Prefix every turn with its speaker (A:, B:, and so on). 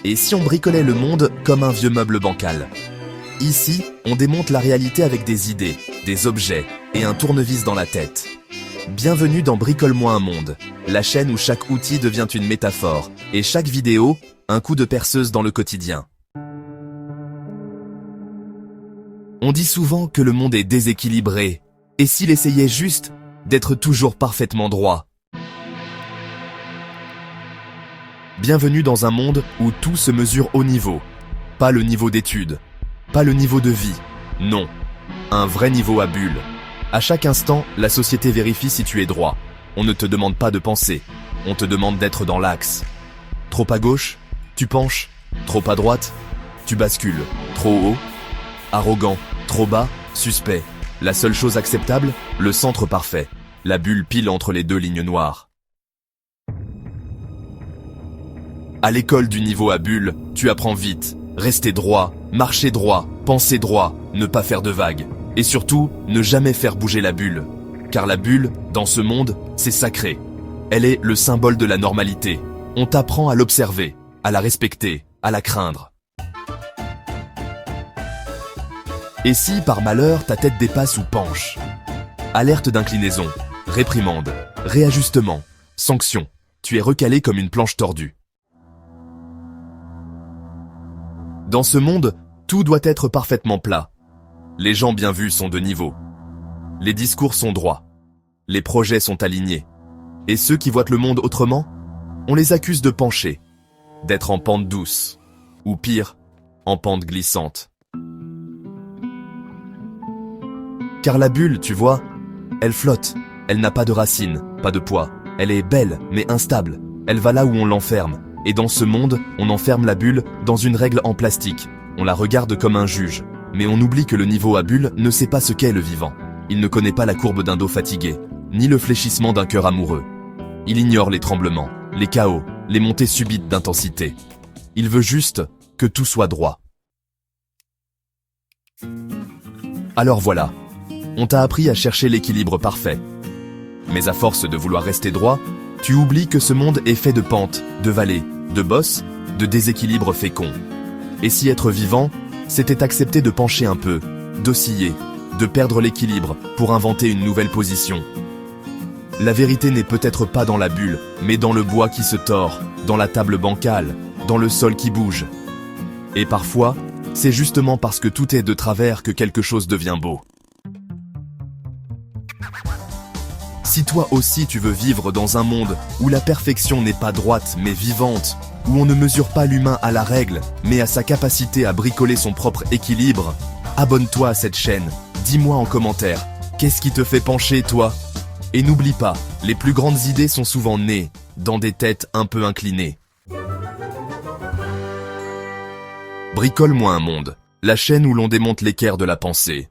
A: Et si on bricolait le monde comme un vieux meuble bancal? Ici, on démonte la réalité avec des idées, des objets et un tournevis dans la tête. Bienvenue dans Bricole-moi un monde, la chaîne où chaque outil devient une métaphore et chaque vidéo, un coup de perceuse dans le quotidien. On dit souvent que le monde est déséquilibré, et s'il essayait juste d'être toujours parfaitement droit? Bienvenue dans un monde où tout se mesure au niveau. Pas le niveau d'études, pas le niveau de vie, non. Un vrai niveau à bulles. À chaque instant, la société vérifie si tu es droit. On ne te demande pas de penser, on te demande d'être dans l'axe. Trop à gauche, tu penches. Trop à droite, tu bascules. Trop haut, arrogant. Trop bas, suspect. La seule chose acceptable, le centre parfait. La bulle pile entre les deux lignes noires. À l'école du niveau à bulles, tu apprends vite. Rester droit, marcher droit, penser droit, ne pas faire de vagues. Et surtout, ne jamais faire bouger la bulle. Car la bulle, dans ce monde, c'est sacré. Elle est le symbole de la normalité. On t'apprend à l'observer, à la respecter, à la craindre. Et si, par malheur, ta tête dépasse ou penche? Alerte d'inclinaison, réprimande, réajustement, sanction. Tu es recalé comme une planche tordue. Dans ce monde, tout doit être parfaitement plat. Les gens bien vus sont de niveau. Les discours sont droits. Les projets sont alignés. Et ceux qui voient le monde autrement, on les accuse de pencher, d'être en pente douce, ou pire, en pente glissante. Car la bulle, tu vois, elle flotte, elle n'a pas de racines, pas de poids. Elle est belle, mais instable. Elle va là où on l'enferme. Et dans ce monde, on enferme la bulle dans une règle en plastique. On la regarde comme un juge. Mais on oublie que le niveau à bulle ne sait pas ce qu'est le vivant. Il ne connaît pas la courbe d'un dos fatigué, ni le fléchissement d'un cœur amoureux. Il ignore les tremblements, les chaos, les montées subites d'intensité. Il veut juste que tout soit droit. Alors voilà, on t'a appris à chercher l'équilibre parfait. Mais à force de vouloir rester droit, tu oublies que ce monde est fait de pentes, de vallées, de bosses, de déséquilibres féconds. Et si être vivant, c'était accepter de pencher un peu, d'osciller, de perdre l'équilibre pour inventer une nouvelle position. La vérité n'est peut-être pas dans la bulle, mais dans le bois qui se tord, dans la table bancale, dans le sol qui bouge. Et parfois, c'est justement parce que tout est de travers que quelque chose devient beau. Si toi aussi tu veux vivre dans un monde où la perfection n'est pas droite mais vivante, où on ne mesure pas l'humain à la règle, mais à sa capacité à bricoler son propre équilibre, abonne-toi à cette chaîne, dis-moi en commentaire, qu'est-ce qui te fait pencher toi? Et n'oublie pas, les plus grandes idées sont souvent nées dans des têtes un peu inclinées. Bricole-moi un monde, la chaîne où l'on démonte l'équerre de la pensée.